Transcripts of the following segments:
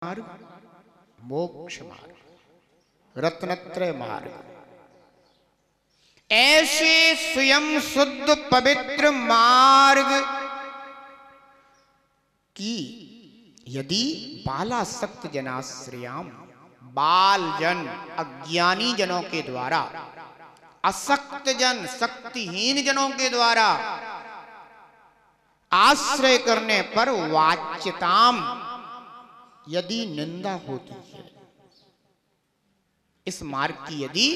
मार्ग, मोक्ष मार्ग, रत्नत्रय मार्ग। ऐसे स्वयं शुद्ध पवित्र मार्ग की यदि बालासक्त जनाश्रयाम, बाल जन अज्ञानी जनों के द्वारा, असक्त जन शक्तिहीन जनों के द्वारा आश्रय करने पर वाच्यताम, यदि निंदा होती है, इस मार्ग की यदि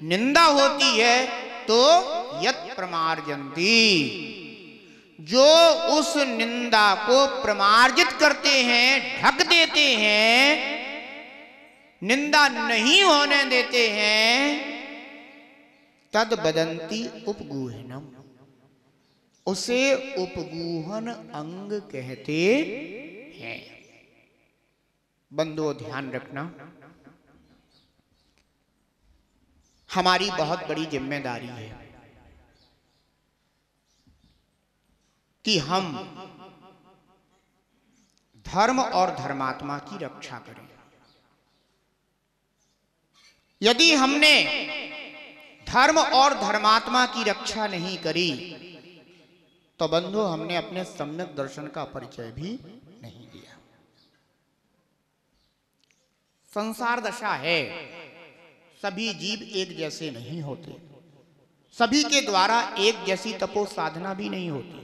निंदा होती है तो यत् प्रमार्जन्ति, जो उस निंदा को प्रमार्जित करते हैं, ढक देते हैं, निंदा नहीं होने देते हैं, तद बदंती उपगूहनम, उसे उपगूहन अंग कहते हैं। बंधुओं ध्यान रखना, हमारी बहुत बड़ी जिम्मेदारी है कि हम धर्म और धर्मात्मा की रक्षा करें। यदि हमने धर्म और धर्मात्मा की रक्षा नहीं करी तो बंधु हमने अपने सम्यक दर्शन का परिचय भी नहीं दिया। संसार दशा है, सभी जीव एक जैसे नहीं होते, सभी के द्वारा एक जैसी तपो साधना भी नहीं होती,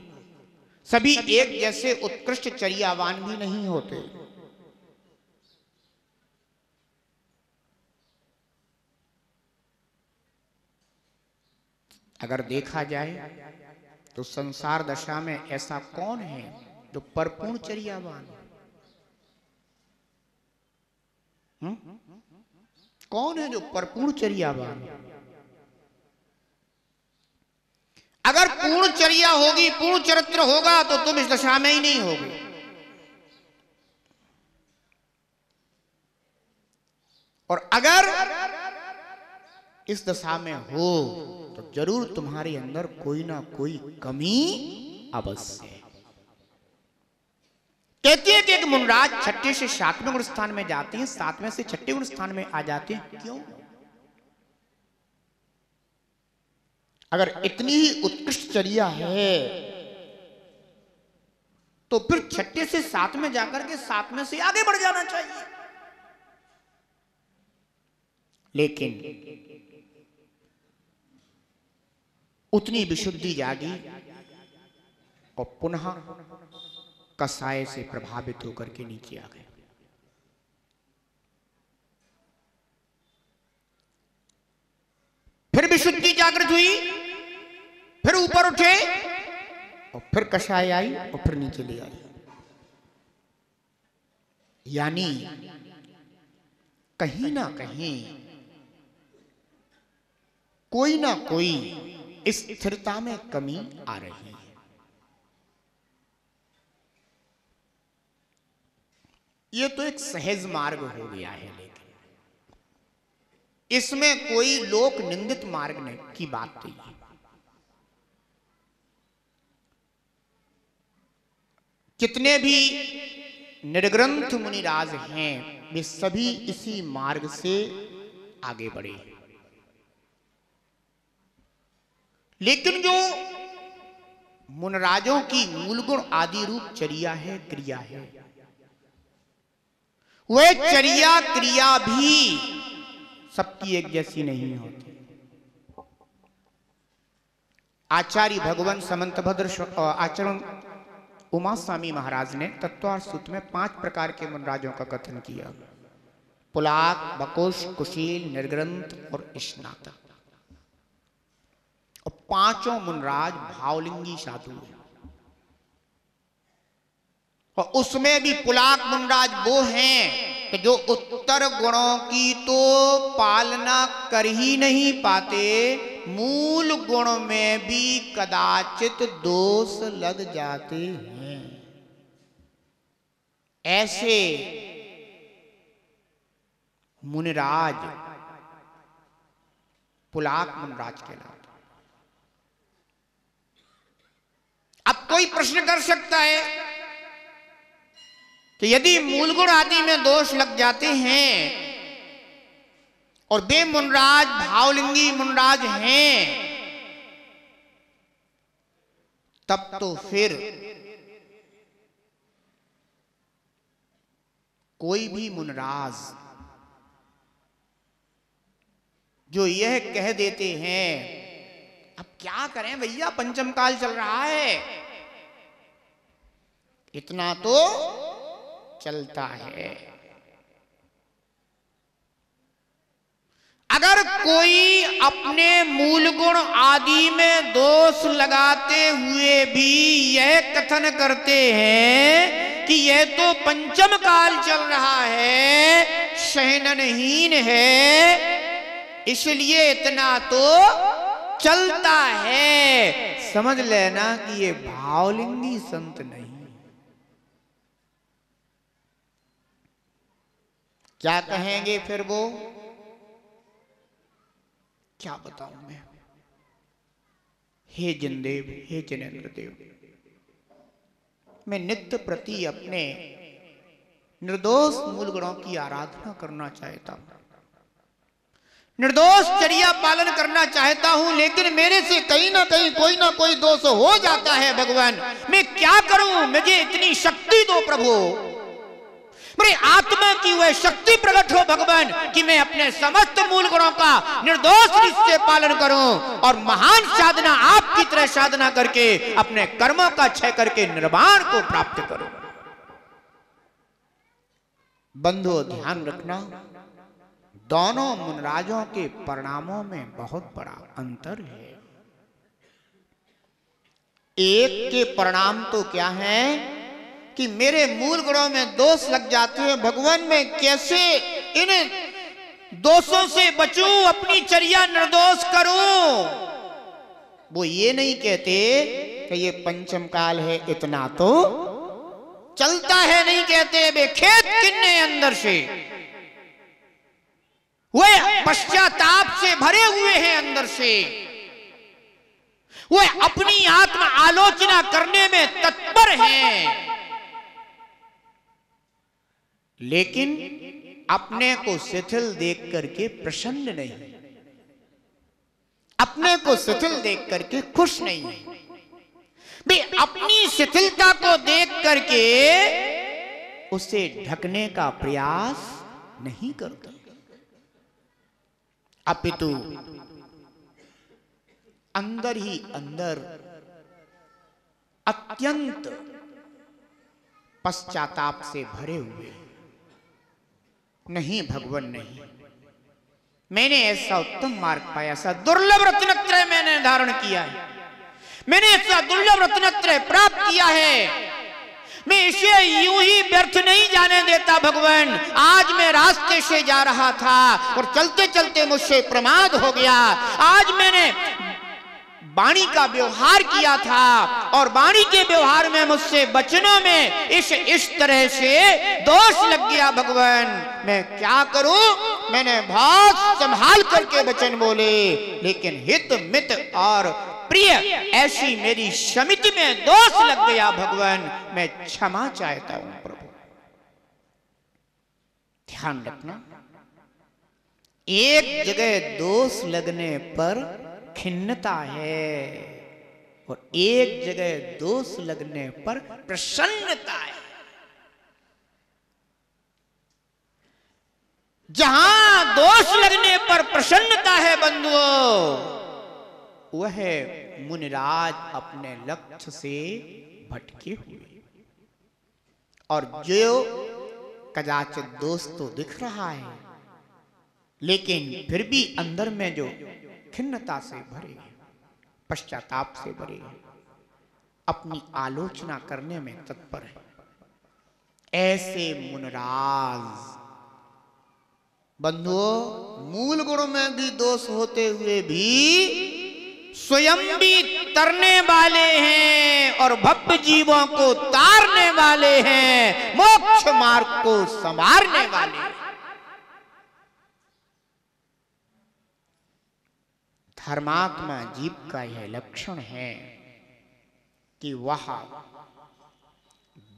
सभी एक जैसे उत्कृष्ट चर्यावान भी नहीं होते। अगर देखा जाए तो संसार दशा में ऐसा कौन है जो परिपूर्ण चर्यावान? कौन है जो परिपूर्ण चर्यावान? अगर पूर्ण चर्या होगी, पूर्ण चरित्र होगा तो तुम इस दशा में ही नहीं होगे। और अगर इस दशा में हो तो जरूर तुम्हारे अंदर कोई ना कोई कमी अवश्य है। कहते हैं कि एक मुनराज छठे से सातवें गुण स्थान में जाते हैं, सातवें से छठे गुण स्थान में आ जाते हैं। क्यों? अगर इतनी ही उत्कृष्ट चर्या है तो फिर छठे से सात में जाकर के सात में से आगे बढ़ जाना चाहिए। लेकिन उतनी विशुद्धि जागी और पुनः कसाय से प्रभावित होकर के नीचे आ गए। फिर विशुद्धि जागृत हुई, फिर ऊपर उठे और फिर कषाय आई और फिर नीचे ले आई। यानी कहीं ना कहीं कोई ना कोई स्थिरता में कमी आ रही है। ये तो एक सहज मार्ग हो गया है, लेकिन इसमें कोई लोक निंदित मार्ग नहीं की बात नहीं है। कितने भी निर्ग्रंथ मुनिराज हैं वे सभी इसी मार्ग से आगे बढ़े। लेकिन जो मुनराजों की मूल गुण आदि रूप चर्या है, क्रिया है, वह चर्या क्रिया भी सबकी एक जैसी नहीं होती। आचार्य भगवान समंतभद्र आचरण उमा स्वामी महाराज ने तत्वार्थ सूत्र में 5 प्रकार के मुनराजों का कथन किया। पुलाक, बकुश, कुशील, निर्ग्रंथ और स्नातक। और 5 मुनराज भावलिंगी साधु हैं। और उसमें भी पुलाक मुनराज वो हैं कि जो उत्तर गुणों की तो पालना कर ही नहीं पाते, मूल गुण में भी कदाचित दोष लग जाते हैं। ऐसे मुनिराज पुलाक मुनराज कहलाते। अब कोई प्रश्न कर सकता है तो यदि मूल गुण आदि में दोष लग जाते हैं और वे मुनराज भावलिंगी मुनराज हैं, तब तो फिर कोई भी मुनराज जो यह कह देते हैं अब क्या करें भैया, पंचम काल चल रहा है, इतना तो चलता है। अगर कोई अपने मूल गुण आदि में दोष लगाते हुए भी यह कथन करते हैं कि यह तो पंचम काल चल रहा है, शयननहीन है, इसलिए इतना तो चलता है, समझ लेना कि ये भावलिंगी संत नहीं। क्या कहेंगे फिर वो, क्या बताऊं मैं। हे जिनदेव, हे जिनेन्द्र देव, मैं नित्य प्रति अपने निर्दोष मूल गुणों की आराधना करना चाहता हूं, निर्दोष चर्या पालन करना चाहता हूं, लेकिन मेरे से कहीं ना कहीं कोई ना कोई दोष हो जाता है। भगवान मैं क्या करूं, मुझे इतनी शक्ति दो प्रभु, मेरी आत्मा की वह शक्ति प्रकट हो भगवान कि मैं अपने समस्त मूल गुणों का निर्दोष निश्चय पालन करूं और महान साधना आपकी तरह साधना करके अपने कर्मों का क्षय करके निर्वाण को प्राप्त करूं। बंधुओं ध्यान रखना, दोनों मुनराजों के परिणामों में बहुत बड़ा अंतर है। एक के परिणाम तो क्या है कि मेरे मूल गुणों में दोष लग जाते हैं, भगवान मैं कैसे इन दोषों से बचूं, अपनी चर्या निर्दोष करूं। वो ये नहीं कहते कि ये पंचम काल है, इतना तो चलता है, नहीं कहते, वे खेत किन्ने अंदर से, वे पश्चाताप से भरे हुए हैं अंदर से, वे अपनी आत्म आलोचना करने में तत्पर हैं, लेकिन अपने को शिथिल देख करके प्रसन्न नहीं, अपने को शिथिल देख करके खुश नहीं है, वे अपनी शिथिलता को देख करके उसे ढकने का प्रयास नहीं करते, अपितु अंदर ही अंदर अत्यंत पश्चाताप से भरे हुए, नहीं भगवान नहीं, मैंने ऐसा उत्तम मार्ग पाया, ऐसा दुर्लभ रत्नत्रय मैंने धारण किया है, मैंने ऐसा दुर्लभ रत्नत्रय प्राप्त किया है, मैं इसे यूं ही व्यर्थ नहीं जाने देता भगवान। आज मैं रास्ते से जा रहा था और चलते चलते मुझसे प्रमाद हो गया, आज मैंने वाणी का व्यवहार किया था और वाणी के व्यवहार में मुझसे वचनों में इस तरह से दोष लग गया भगवान, मैं क्या करूं। मैंने बहुत संभाल करके वचन बोले, लेकिन हित मित और प्रिय ऐसी मेरी समिति में दोष लग गया भगवान, मैं क्षमा चाहता हूं प्रभु। ध्यान रखना, एक जगह दोष लगने पर खिन्नता है और एक जगह दोष लगने पर प्रसन्नता है। जहां दोष लगने पर प्रसन्नता है बंधुओं, वह मुनिराज अपने लक्ष्य से भटके हुए, और जो कदाचित दोष तो दिख रहा है, लेकिन फिर भी अंदर में जो खिन्नता से भरे, पश्चाताप से भरे, अपनी आलोचना करने में तत्पर है, ऐसे मुनिराज बंधुओं मूल गुण में भी दोष होते हुए भी स्वयं भी तरने वाले हैं और भव्य जीवों को तारने वाले हैं, मोक्ष मार्ग को संवारने वाले हैं। धर्मात्मा जीव का यह लक्षण है कि वह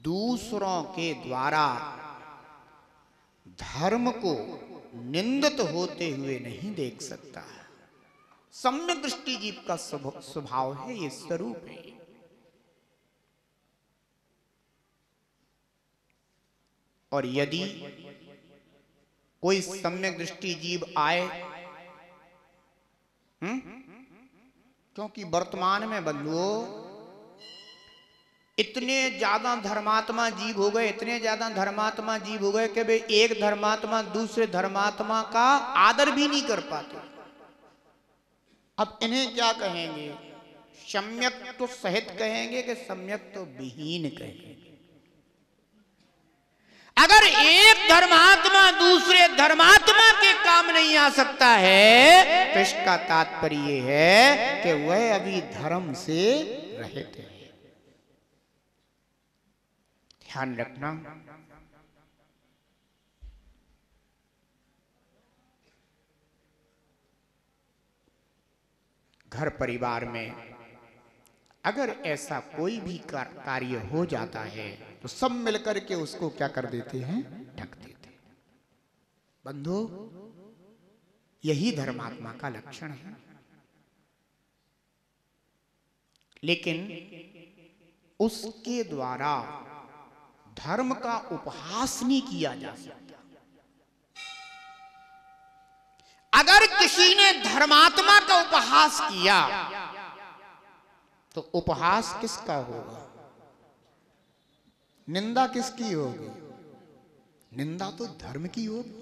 दूसरों के द्वारा धर्म को निंदित होते हुए नहीं देख सकता है। सम्यक दृष्टि जीव का स्वभाव है, ये स्वरूप है। और यदि कोई सम्यक दृष्टि जीव आए, क्योंकि वर्तमान में बंधुओं इतने ज्यादा धर्मात्मा जीव हो गए, इतने ज्यादा धर्मात्मा जीव हो गए कि वे एक धर्मात्मा दूसरे धर्मात्मा का आदर भी नहीं कर पाते। अब इन्हें क्या कहेंगे? सम्यक तो सहित कहेंगे कि सम्यक तो विहीन कहेंगे। अगर एक धर्मात्मा दूसरे धर्मात्मा के काम नहीं आ सकता है तो इसका तात्पर्य है कि वह अभी धर्म से रहित है। ध्यान रखना, घर परिवार में अगर ऐसा कोई भी कार्य हो जाता है तो सब मिलकर के उसको क्या कर देते हैं? ढक देते हैं। बंधु, यही धर्मात्मा का लक्षण है। लेकिन उसके द्वारा धर्म का उपहास नहीं किया जा सकता। अगर किसी ने धर्मात्मा का उपहास किया तो उपहास किसका होगा? निंदा किसकी होगी? निंदा तो धर्म की होगी।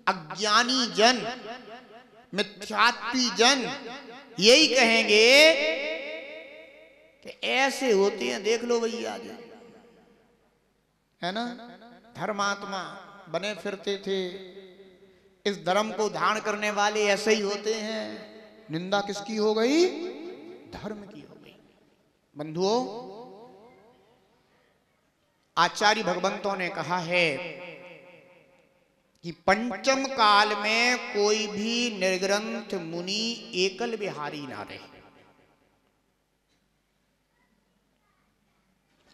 अज्ञानी जन, मिथ्यात्वी जन यही कहेंगे कि ऐसे होते हैं, देख लो भैया, है ना, धर्मात्मा बने फिरते थे, इस धर्म को धारण करने वाले ऐसे ही होते हैं। निंदा किसकी हो गई? धर्म की हो गई। बंधुओं, आचार्य भगवंतों ने कहा है कि पंचम काल में कोई भी निर्ग्रंथ मुनि एकल विहारी ना रहे।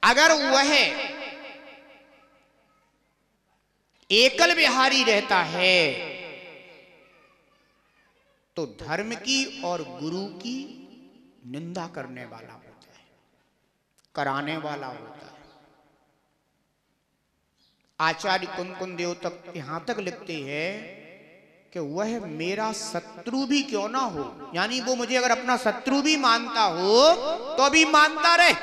अगर वह एकल विहारी रहता है तो धर्म की और गुरु की निंदा करने वाला होता है, कराने वाला होता है। आचार्य कुंकुन देव तक यहां तक लिखते हैं कि वह मेरा शत्रु भी क्यों ना हो, यानी वो मुझे अगर अपना शत्रु भी मानता हो तो भी मानता रहे,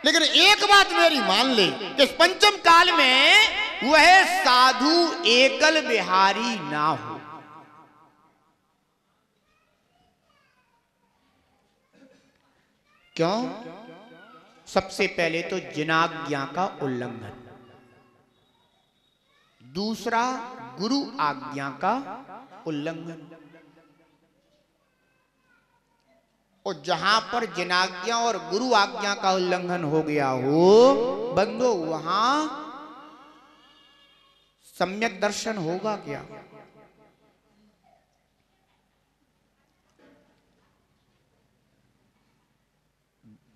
लेकिन एक बात मेरी मान ले कि पंचम काल में वह साधु एकल विहारी ना हो। क्यों? सबसे पहले तो जिनाज्ञा का उल्लंघन, दूसरा गुरु आज्ञा का उल्लंघन। और जहां पर जिनाज्ञा और गुरु आज्ञा का उल्लंघन हो गया हो बंधु, वहां सम्यक दर्शन होगा क्या?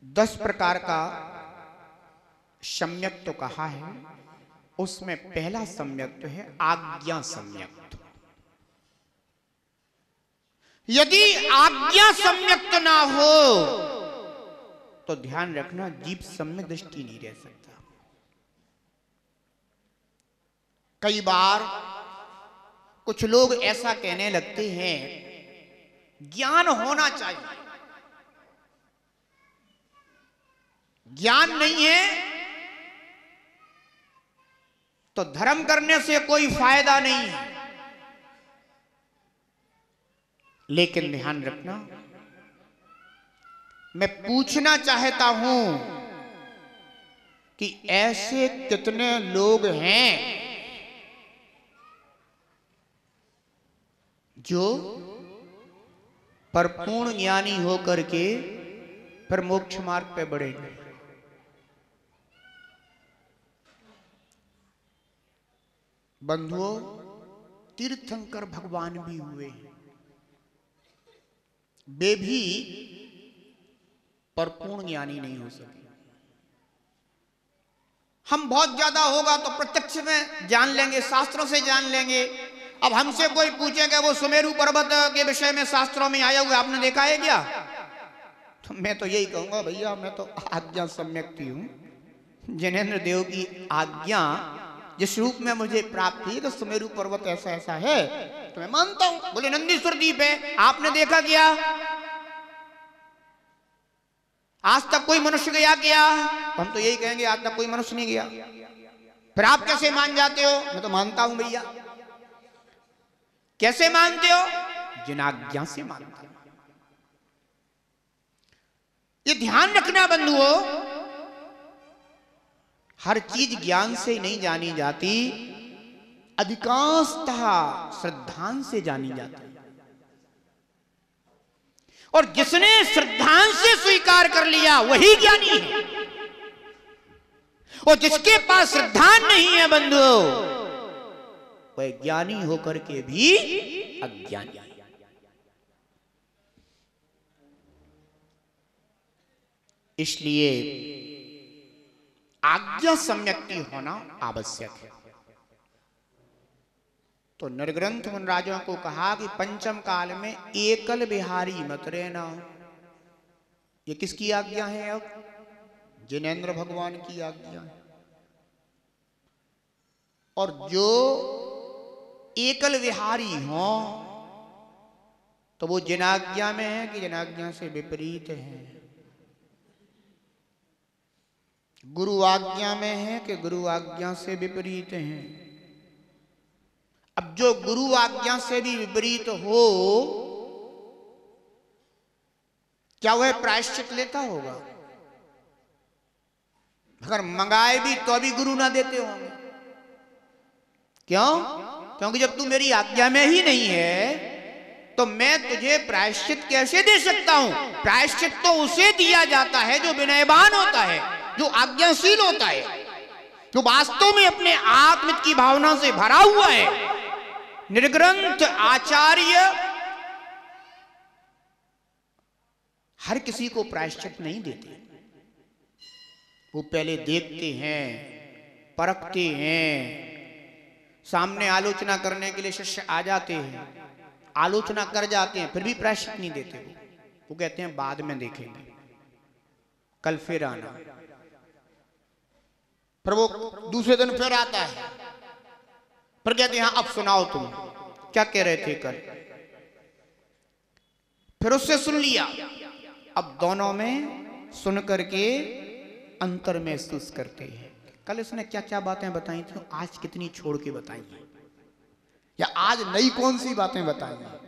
दस प्रकार का सम्यक तो कहा है, उसमें पहला सम्यक तो है आज्ञा सम्यक। यदि आज्ञा सम्यक ना हो तो ध्यान रखना जीव सम्यक दृष्टि नहीं रह सकता। कई बार कुछ लोग ऐसा कहने लगते हैं ज्ञान होना चाहिए, ज्ञान नहीं है तो धर्म करने से कोई फायदा नहीं है। लेकिन ध्यान रखना, मैं पूछना चाहता हूं कि ऐसे कितने लोग हैं जो परिपूर्ण ज्ञानी होकर के फिर मोक्ष मार्ग पे बढ़ेंगे? बंधुओं, तीर्थंकर भगवान भी हुए हैं, वे भी परिपूर्ण ज्ञानी नहीं हो सके। हम बहुत ज्यादा होगा तो प्रत्यक्ष में जान लेंगे, शास्त्रों से जान लेंगे। अब हमसे कोई पूछेगा वो सुमेरु पर्वत के विषय में शास्त्रों में आया हुआ आपने देखा है क्या, तो मैं तो यही कहूंगा भैया मैं तो आज्ञा सम्यक्ति हूं, जिनेंद्र देव की आज्ञा जिस रूप में मुझे प्राप्त हुई तो सुमेरु पर्वत ऐसा ऐसा है तो मैं मानता हूं। बोले नंदीश्वर द्वीप है, आपने देखा क्या, आज तक कोई मनुष्य गया क्या, हम तो यही कहेंगे आज तक कोई मनुष्य नहीं गया। फिर आप कैसे मान जाते हो, मैं तो मानता हूं भैया। कैसे मानते हो, जिन आज्ञा से मानते हो। ये ध्यान रखना बंधुओं, हर चीज ज्ञान से नहीं जानी जाती, अधिकांशतः श्रद्धांश से जानी जाती है। और जिसने श्रद्धांश से स्वीकार कर लिया वही ज्ञानी है, और जिसके पास श्रद्धा नहीं है बंधुओं वह ज्ञानी होकर के भी अज्ञानी। इसलिए आज्ञा सम्यक्ति होना आवश्यक है। तो नरग्रंथ मुनराजों को कहा कि पंचम काल में एकल बिहारी मत रहना। ये किसकी आज्ञा है, अब जिनेंद्र भगवान की आज्ञा है। और जो एकल विहारी हो तो वो जिनाज्ञा में है कि जिनाज्ञा से विपरीत है, गुरु आज्ञा में है कि गुरु आज्ञा से विपरीत है। अब जो गुरु आज्ञा से भी विपरीत हो क्या वह प्रायश्चित लेता होगा, अगर मंगाए भी तो भी गुरु ना देते होंगे। क्यों, क्योंकि जब तू मेरी आज्ञा में ही नहीं है तो मैं तुझे प्रायश्चित कैसे दे सकता हूं। प्रायश्चित तो उसे दिया जाता है जो विनयवान होता है, जो आज्ञाशील होता है, जो वास्तव में अपने आत्म की भावना से भरा हुआ है। निर्ग्रंथ आचार्य हर किसी को प्रायश्चित नहीं देते, वो पहले देखते हैं, परखते हैं। सामने आलोचना करने के लिए शिष्य आ जाते हैं, आलोचना कर जाते हैं, फिर भी प्रायश्चित नहीं देते। वो कहते हैं बाद में देखेंगे, कल फिर आना। फिर वो दूसरे दिन फिर आता है, फिर कहते हैं अब सुनाओ तुम क्या कह रहे थे कल। फिर उससे सुन लिया, अब दोनों में सुन करके अंतर महसूस करते हैं। कल इसने क्या क्या बातें बताई थी, आज कितनी छोड़ के बताई हैं, या आज नई कौन सी बातें बताई हैं।